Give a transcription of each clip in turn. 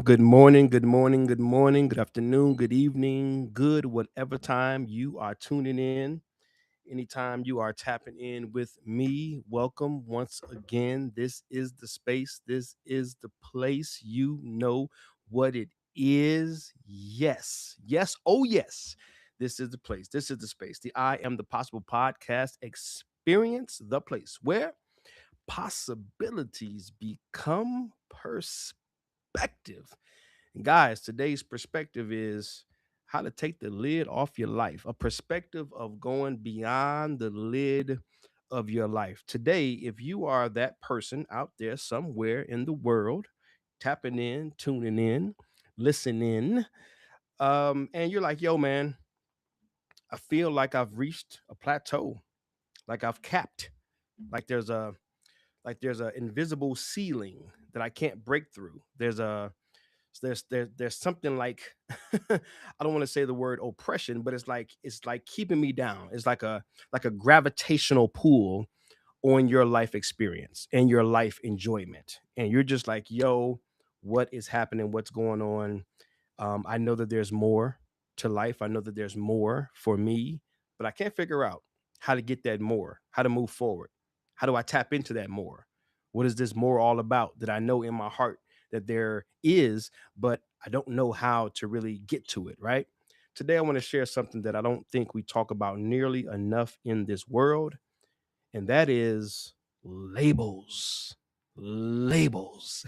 Good morning, good morning, good morning, good afternoon, good evening, good whatever time you are tuning in. Anytime you are tapping in with me, welcome once again. This is the space, this is the place. You know what it is. Yes, yes, oh, yes. This is the place, this is the space. The I Am the Possible podcast experience, the place where possibilities become perspective. And guys, today's perspective is how to take the lid off your life, a perspective of going beyond the lid of your life. Today, if you are that person out there somewhere in the world, tapping in, tuning in, listening, and you're like, yo, man, I feel like I've reached a plateau, like I've capped, like there's a invisible ceiling that I can't break through. There's something like I don't want to say the word oppression, but it's like keeping me down. It's like a gravitational pull on your life experience and your life enjoyment. And you're just like, yo, what is happening? What's going on? I know that there's more to life. I know that there's more for me, but I can't figure out how to get that more, how to move forward. How do I tap into that more? What is this more all about that I know in my heart that there is, but I don't know how to really get to it, right? Today, I want to share something that I don't think we talk about nearly enough in this world, and that is labels. Labels.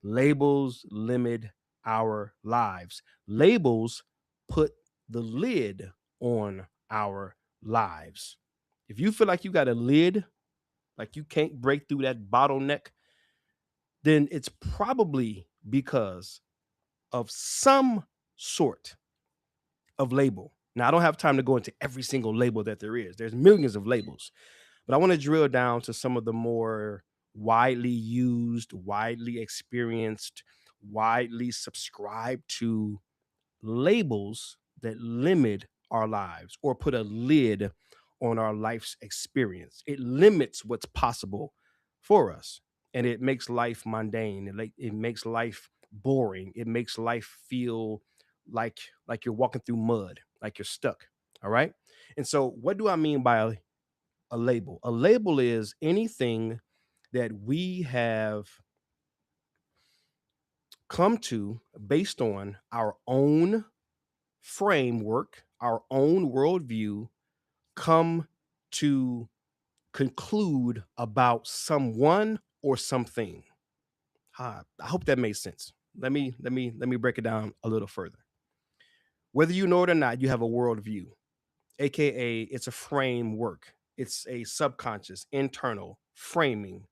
Labels limit our lives. Labels put the lid on our lives. If you feel like you got a lid, like you can't break through that bottleneck, then it's probably because of some sort of label. Now, I don't have time to go into every single label that there is. There's millions of labels, but I want to drill down to some of the more widely used, widely experienced, widely subscribed to labels that limit our lives or put a lid on our life's experience. It limits what's possible for us, and it makes life mundane. It makes life boring. It makes life feel like like you're walking through mud, like you're stuck. All right. And so, what do I mean by a label? A label is anything that we have come to based on our own framework, our own worldview, come to conclude about someone or something. I hope that makes sense. Let me break it down a little further. Whether you know it or not, you have a worldview, aka it's a framework. It's a subconscious, internal framing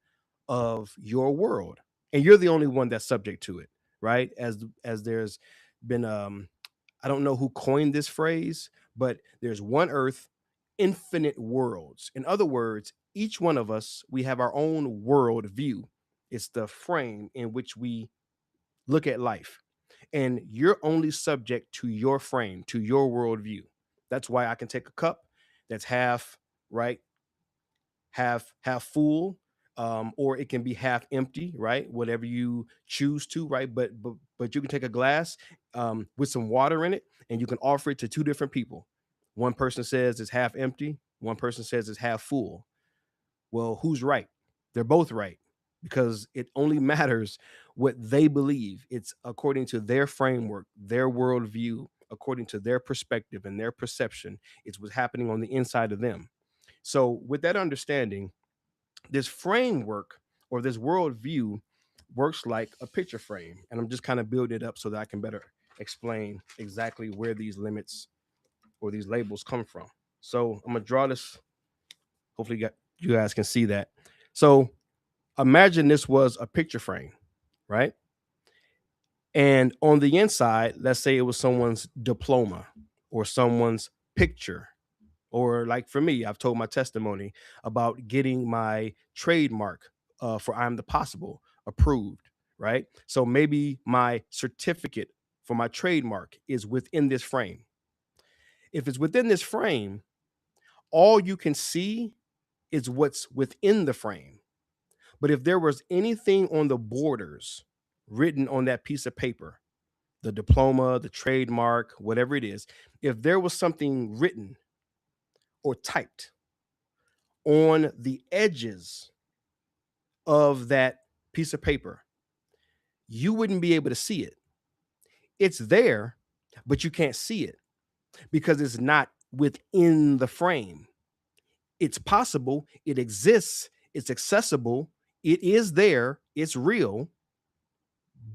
of your world, and you're the only one that's subject to it, right? As there's been I don't know who coined this phrase, but there's one earth, infinite worlds. In other words, each one of us, we have our own world view. It's the frame in which we look at life. And you're only subject to your frame, to your worldview. That's why I can take a cup that's half, right, half full, or it can be half empty, right, whatever you choose to, right, but you can take a glass with some water in it, and you can offer it to two different people. One person says it's half empty, one person says it's half full. Well, who's right? They're both right, because it only matters what they believe. It's according to their framework, their worldview, according to their perspective and their perception. It's what's happening on the inside of them. So with that understanding, this framework or this worldview works like a picture frame. And I'm just kind of building it up so that I can better explain exactly where these limits or these labels come from. So I'm gonna draw this. Hopefully, you guys can see that. So imagine this was a picture frame, right? And on the inside, let's say it was someone's diploma or someone's picture. Or like for me, I've told my testimony about getting my trademark for I'm the Possible approved, right? So maybe my certificate for my trademark is within this frame. If it's within this frame, all you can see is what's within the frame. But if there was anything on the borders, written on that piece of paper, the diploma, the trademark, whatever it is, if there was something written or typed on the edges of that piece of paper, you wouldn't be able to see it. It's there, but you can't see it because it's not within the frame. It's possible, it exists, it's accessible, it is there, it's real,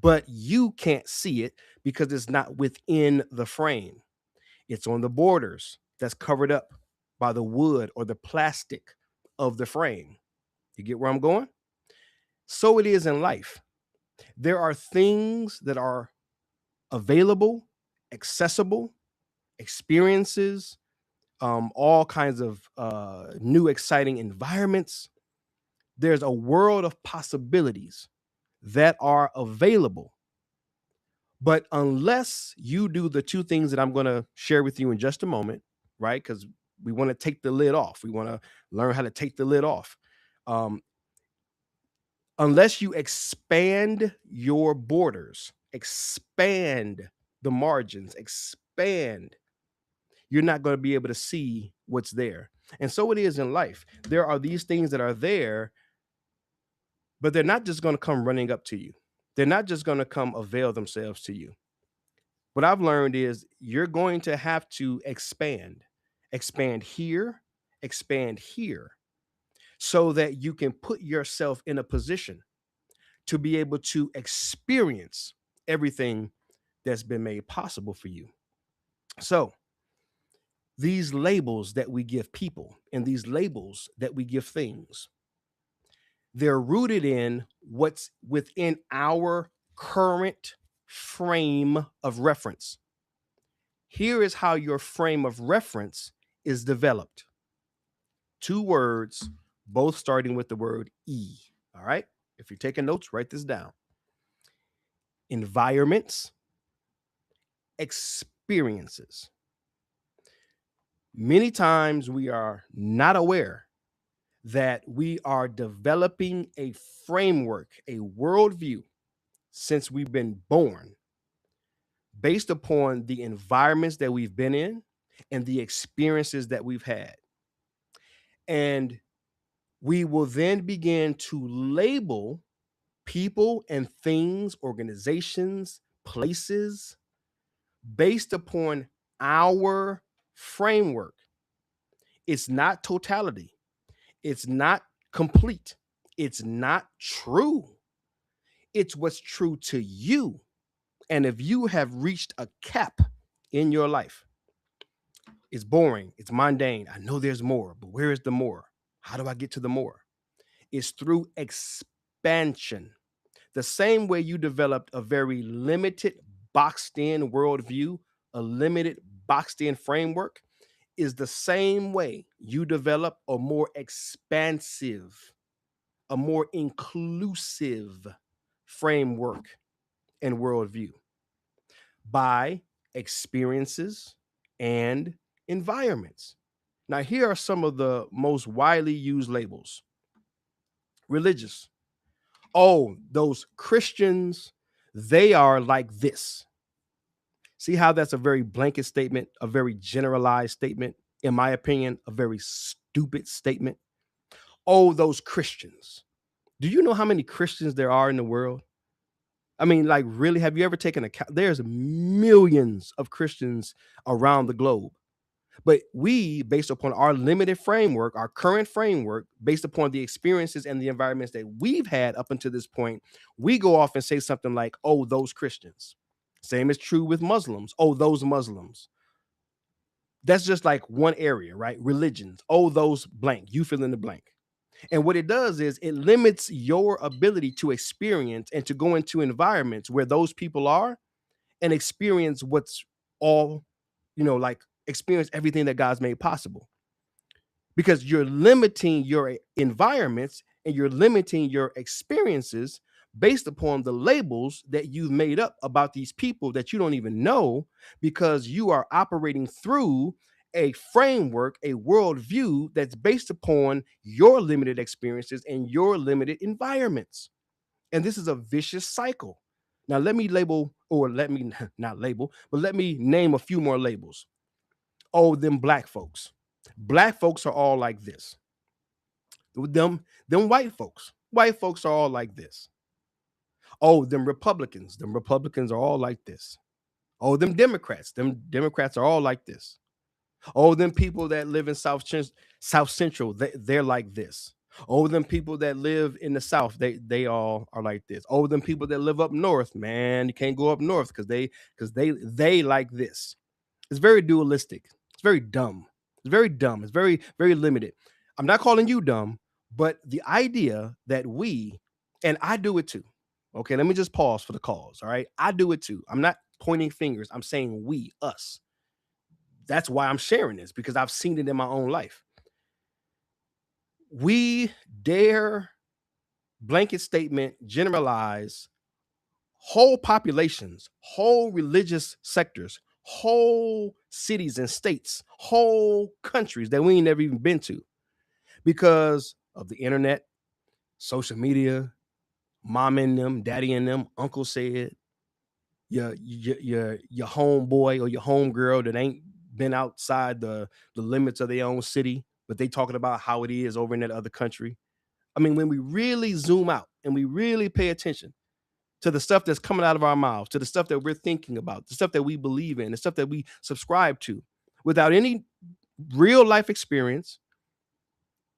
but you can't see it because it's not within the frame. It's on the borders that's covered up by the wood or the plastic of the frame. You get where I'm going? So it is in life. There are things that are available, accessible, experiences, all kinds of new exciting environments. There's a world of possibilities that are available. But unless you do the two things that I'm going to share with you in just a moment, right? Because we want to take the lid off. We want to learn how to take the lid off. Um, unless you expand your borders, expand the margins, expand, you're not going to be able to see what's there. And so it is in life. There are these things that are there, but they're not just going to come running up to you. They're not just going to come avail themselves to you. What I've learned is you're going to have to expand here, so that you can put yourself in a position to be able to experience everything that's been made possible for you. So, these labels that we give people and these labels that we give things, they're rooted in what's within our current frame of reference. Here is how your frame of reference is developed. Two words, both starting with the word E. All right. If you're taking notes, write this down. Environments, experiences. Many times we are not aware that we are developing a framework, a worldview, since we've been born, based upon the environments that we've been in and the experiences that we've had. And we will then begin to label people and things, organizations, places based upon our framework. It's not totality. It's not complete. It's not true. It's what's true to you. And if you have reached a cap in your life, it's boring, it's mundane. I know there's more, but where is the more? How do I get to the more? It's through expansion. The same way you developed a very limited, boxed in worldview, a limited, boxed in framework, is the same way you develop a more expansive, a more inclusive framework and worldview by experiences and environments. Now, here are some of the most widely used labels. Religious. Oh, those Christians, they are like this. See how that's a very blanket statement, a very generalized statement, in my opinion, a very stupid statement. Oh, those Christians. Do you know how many Christians there are in the world? I mean, like, really, have you ever taken account? There's millions of Christians around the globe. But we, based upon our limited framework, our current framework, based upon the experiences and the environments that we've had up until this point, we go off and say something like, oh, those Christians. Same is true with Muslims. Oh, those Muslims. That's just like one area, right? Religions. Oh, those blank. You fill in the blank. And what it does is it limits your ability to experience and to go into environments where those people are and experience what's all, like experience everything that God's made possible. Because you're limiting your environments and you're limiting your experiences based upon the labels that you've made up about these people that you don't even know, because you are operating through a framework, a worldview that's based upon your limited experiences and your limited environments. And this is a vicious cycle. Now let me label, or let me not label, but let me name a few more labels. Oh, them black folks. Black folks are all like this. Them white folks. White folks are all like this. Oh, them Republicans. Them Republicans are all like this. Oh, them Democrats. Them Democrats are all like this. Oh, them people that live in South Central, they're like this. Oh, them people that live in the South, they all are like this. Oh, them people that live up north, man, you can't go up north because they like this. It's very dualistic. It's very dumb. It's very dumb. It's very limited. I'm not calling you dumb, but the idea that and I do it too. Okay, let me just pause for the cause. All right, I do it too. I'm not pointing fingers. I'm saying we, us. That's why I'm sharing this, because I've seen it in my own life. We dare blanket statement generalize whole populations, whole religious sectors, whole cities and states, whole countries that we ain't never even been to because of the internet, social media, mom and them, daddy and them, uncle said, your homeboy or your homegirl that ain't been outside the limits of their own city, but they talking about how it is over in that other country. I mean, when we really zoom out and we really pay attention to the stuff that's coming out of our mouths, to the stuff that we're thinking about, the stuff that we believe in, the stuff that we subscribe to, without any real life experience,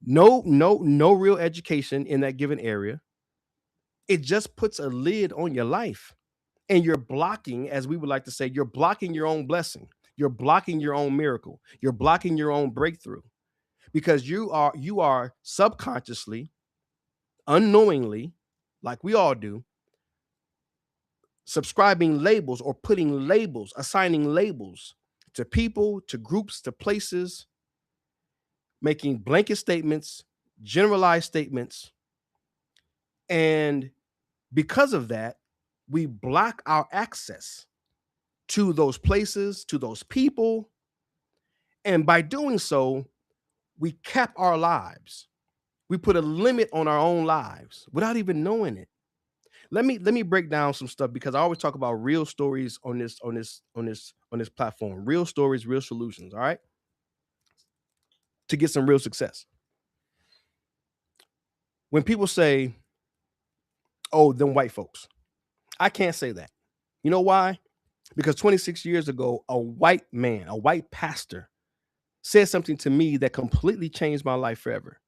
no real education in that given area, it just puts a lid on your life. And you're blocking, as we would like to say, you're blocking your own blessing. You're blocking your own miracle. You're blocking your own breakthrough because you are subconsciously, unknowingly, like we all do, subscribing labels or putting labels, assigning labels to people, to groups, to places, making blanket statements, generalized statements. And because of that, we block our access to those places, to those people. And by doing so, we cap our lives. We put a limit on our own lives without even knowing it. Let me break down some stuff because I always talk about real stories on this platform. Real stories, real solutions, all right? To get some real success. When people say, "Oh, them white folks." I can't say that. You know why? Because 26 years ago, a white man, a white pastor said something to me that completely changed my life forever.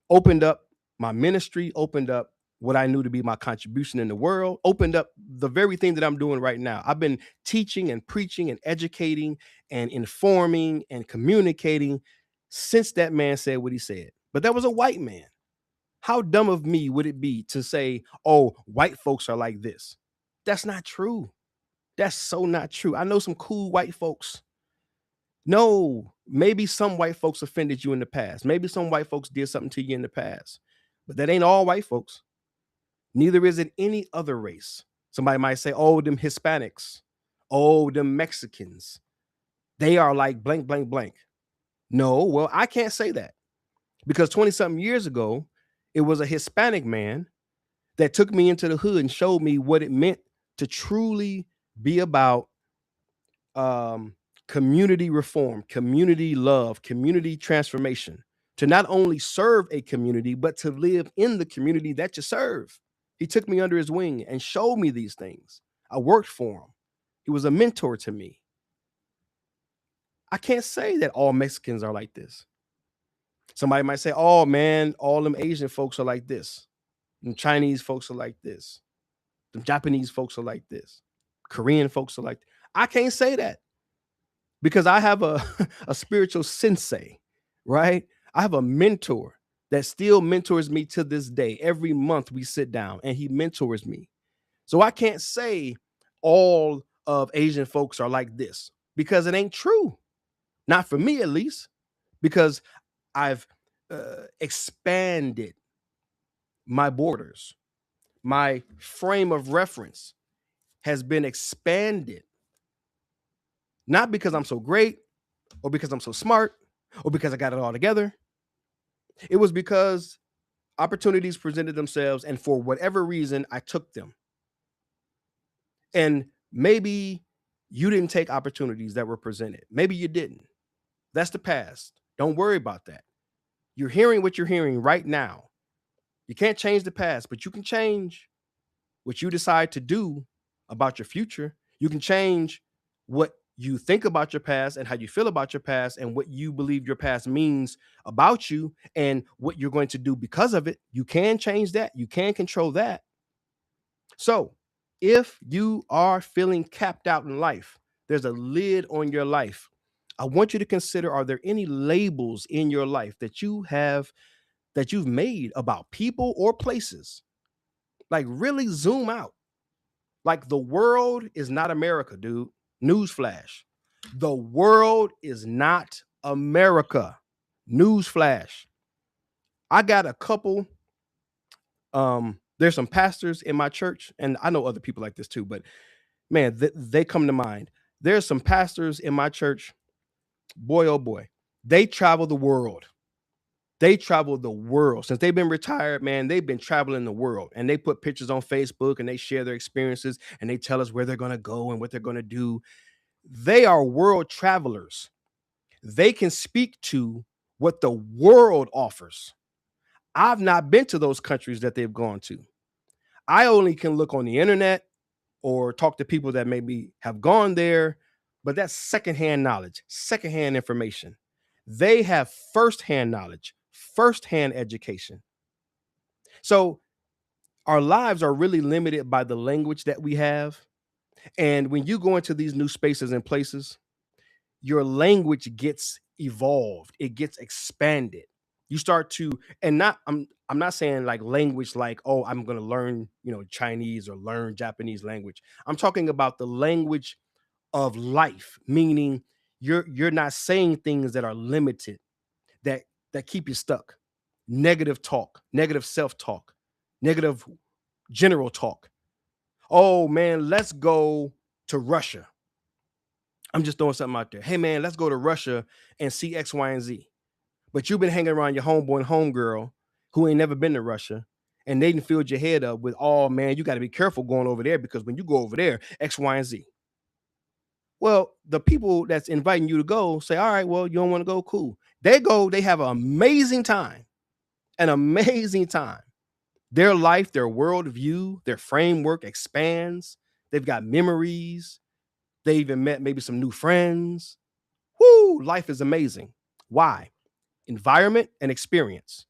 Opened up my ministry, opened up what I knew to be my contribution in the world, opened up the very thing that I'm doing right now. I've been teaching and preaching and educating and informing and communicating since that man said what he said. But that was a white man. How dumb of me would it be to say, "Oh, white folks are like this"? That's not true. That's so not true. I know some cool white folks. No, maybe some white folks offended you in the past. Maybe some white folks did something to you in the past. But that ain't all white folks. Neither is it any other race. Somebody might say, "Oh, them Hispanics. Oh, them Mexicans. They are like blank, blank, blank." No, well, I can't say that because 20 something years ago, it was a Hispanic man that took me into the hood and showed me what it meant to truly be about um, community reform, community love, community transformation, to not only serve a community, but to live in the community that you serve. He took me under his wing and showed me these things. I worked for him. He was a mentor to me. I can't say that all Mexicans are like this. Somebody might say, "Oh man, all them Asian folks are like this. Them Chinese folks are like this. Them Japanese folks are like this. Korean folks are like." I can't say that because I have a, a spiritual sensei, right? I have a mentor that still mentors me to this day. Every month we sit down and he mentors me. So I can't say all of Asian folks are like this because it ain't true. Not for me, at least, because I've expanded my borders. My frame of reference has been expanded, not because I'm so great or because I'm so smart or because I got it all together. It was because opportunities presented themselves, and for whatever reason, I took them. And maybe you didn't take opportunities that were presented. Maybe you didn't. That's the past. Don't worry about that. You're hearing what you're hearing right now. You can't change the past, but you can change what you decide to do about your future. You can change what you think about your past and how you feel about your past and what you believe your past means about you and what you're going to do because of it. You can change that. You can control that. So, if you are feeling capped out in life, there's a lid on your life. I want you to consider, are there any labels in your life that you've made about people or places? Like really zoom out. Like the world is not America, dude. Newsflash. The world is not America. Newsflash. I got a couple. There's some pastors in my church, and I know other people like this too, but man, they come to mind. There's some pastors in my church. Boy, oh boy, they travel the world. They travel the world. Since they've been retired, man, they've been traveling the world, and they put pictures on Facebook and they share their experiences and they tell us where they're going to go and what they're going to do. They are world travelers. They can speak to what the world offers. I've not been to those countries that they've gone to. I only can look on the internet or talk to people that maybe have gone there, but that's secondhand knowledge, secondhand information. They have firsthand knowledge, firsthand education. So our lives are really limited by the language that we have. And when you go into these new spaces and places, your language gets evolved, it gets expanded. You start to, and not, I'm not saying like language like, oh, I'm going to learn, Chinese or learn Japanese language. I'm talking about the language of life, meaning you're not saying things that are limited, that keep you stuck. Negative talk, negative self-talk, negative general talk. Oh man, let's go to Russia. I'm just throwing something out there. Hey man, let's go to Russia and see X, Y, and Z. But you've been hanging around your homeboy and homegirl who ain't never been to Russia, and they done filled your head up with, oh man, you got to be careful going over there because when you go over there, X, Y, and Z. Well, the people that's inviting you to go say, all right, well, you don't want to go, cool. They go, they have an amazing time, an amazing time. Their life, their worldview, their framework expands. They've got memories. They even met maybe some new friends. Woo, life is amazing. Why? Environment and experience.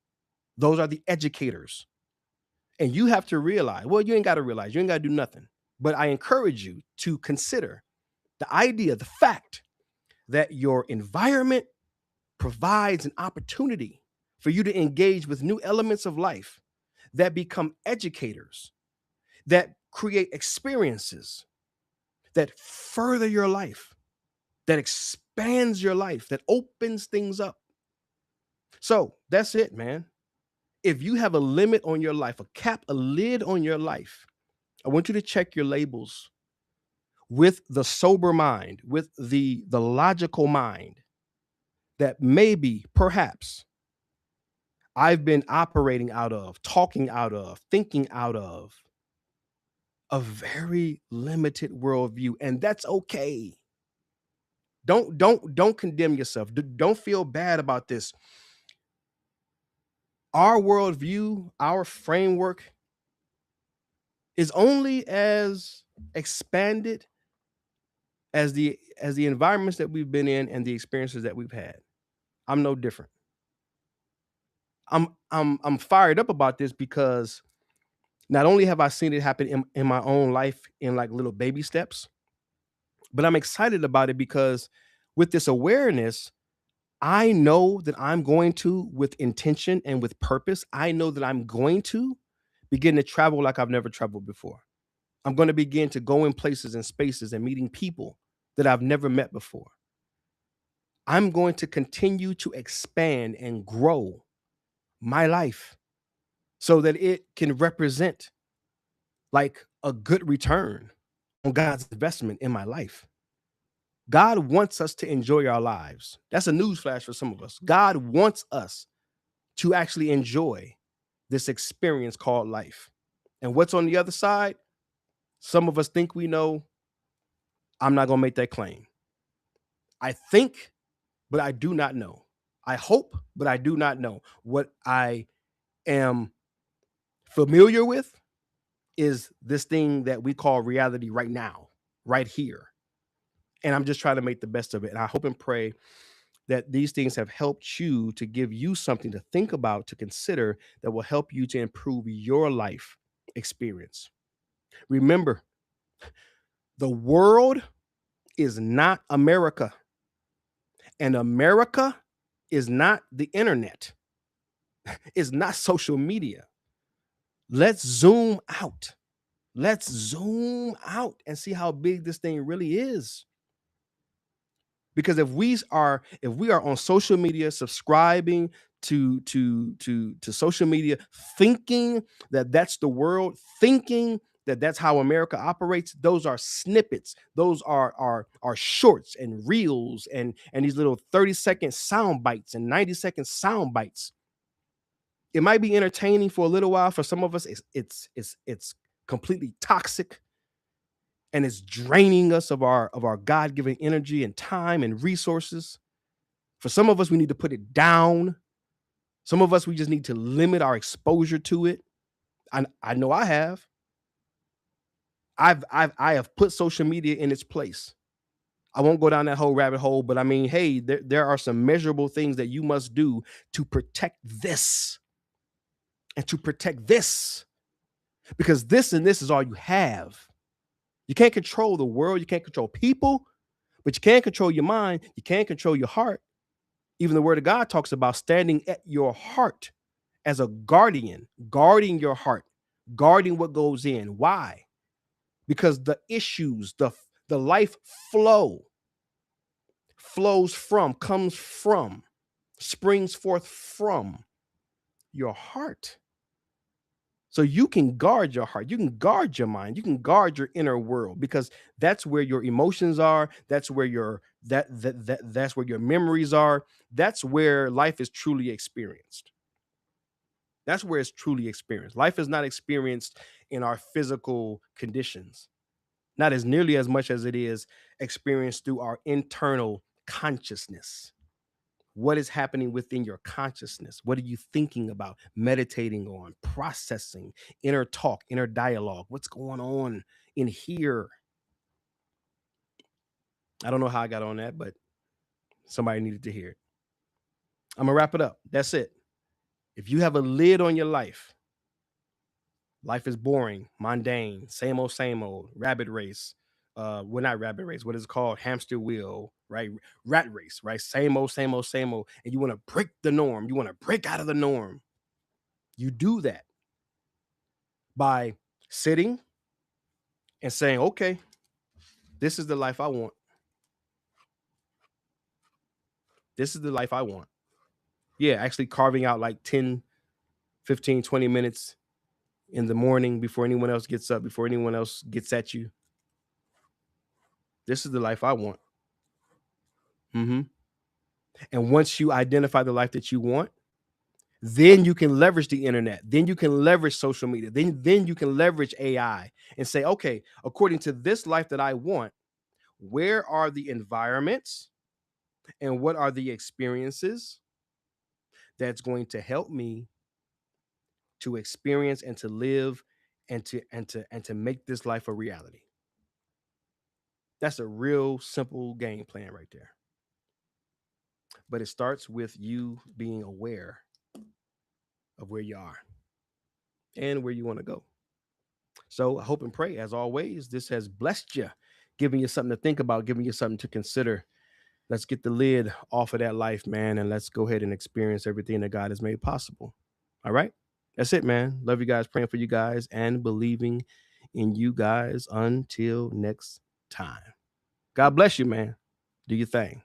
Those are the educators. And you have to realize, well, you ain't got to realize, you ain't got to do nothing. But I encourage you to consider the idea, the fact that your environment provides an opportunity for you to engage with new elements of life that become educators, that create experiences, that further your life, that expands your life, that opens things up. So that's it, man. If you have a limit on your life, a lid on your life, I want you to check your labels with the sober mind, with the logical mind, that maybe, perhaps, I've been operating out of, talking out of, thinking out of a very limited worldview, and that's okay. Don't condemn yourself. Don't feel bad about this. Our worldview, our framework is only as expanded as the environments that we've been in and the experiences that we've had. I'm no different. I'm fired up about this because not only have I seen it happen in my own life in like little baby steps, but I'm excited about it because with this awareness, I know that I'm going to, with intention and with purpose, I know that I'm going to begin to travel like I've never traveled before. I'm going to begin to go in places and spaces and meeting people that I've never met before. I'm going to continue to expand and grow my life so that it can represent like a good return on God's investment in my life. God wants us to enjoy our lives. That's a newsflash for some of us. God wants us to actually enjoy this experience called life. And what's on the other side? Some of us think we know. I'm not going to make that claim. I think, but I do not know. I hope, but I do not know. What I am familiar with is this thing that we call reality right now, right here. And I'm just trying to make the best of it. And I hope and pray that these things have helped you, to give you something to think about, to consider, that will help you to improve your life experience. Remember, the world is not America, and America is not the internet. It's not social media. Let's zoom out. Let's zoom out and see how big this thing really is. Because if we are on social media, subscribing to social media, thinking that that's the world, thinking that that's how America operates, those are snippets. Those are shorts and reels and these little 30-second sound bites and 90-second sound bites. It might be entertaining for a little while. For some of us, it's completely toxic, and it's draining us of our God-given energy and time and resources. For some of us, we need to put it down. Some of us, we just need to limit our exposure to it. I know I have. I have put social media in its place. I won't go down that whole rabbit hole, but I mean, hey, there are some measurable things that you must do to protect this and to protect this, because this and this is all you have. You can't control the world. You can't control people, but you can control your mind. You can't control your heart. Even the word of God talks about standing at your heart as a guardian, guarding your heart, guarding what goes in. Why? Because the issues, the life flows from, comes from, springs forth from your heart. So you can guard your heart, you can guard your mind, you can guard your inner world, because that's where your emotions are. That's where that's where your memories are. That's where life is truly experienced. That's where it's truly experienced. Life is not experienced in our physical conditions, not as nearly as much as it is experienced through our internal consciousness. What is happening within your consciousness? What are you thinking about, meditating on, processing, inner talk, inner dialogue? What's going on in here? I don't know how I got on that, but somebody needed to hear it. I'm going to wrap it up. That's it. If you have a lid on your life, life is boring, mundane, same old, rabbit race. Well, not rabbit race. What is it called? Hamster wheel, right? Rat race, right? Same old. And you want to break the norm. You want to break out of the norm. You do that by sitting and saying, okay, this is the life I want. This is the life I want. Yeah, actually carving out like 10, 15, 20 minutes in the morning before anyone else gets up, before anyone else gets at you. This is the life I want. Mm-hmm. And once you identify the life that you want, then you can leverage the internet. Then you can leverage social media. Then you can leverage AI and say, okay, according to this life that I want, where are the environments and what are the experiences that's going to help me to experience and to live and to make this life a reality? That's a real simple game plan right there. But it starts with you being aware of where you are and where you want to go. So I hope and pray, as always, this has blessed you, giving you something to think about, giving you something to consider. Let's get the lid off of that life, man, and let's go ahead and experience everything that God has made possible. All right? That's it, man. Love you guys, praying for you guys, and believing in you guys until next time. God bless you, man. Do your thing.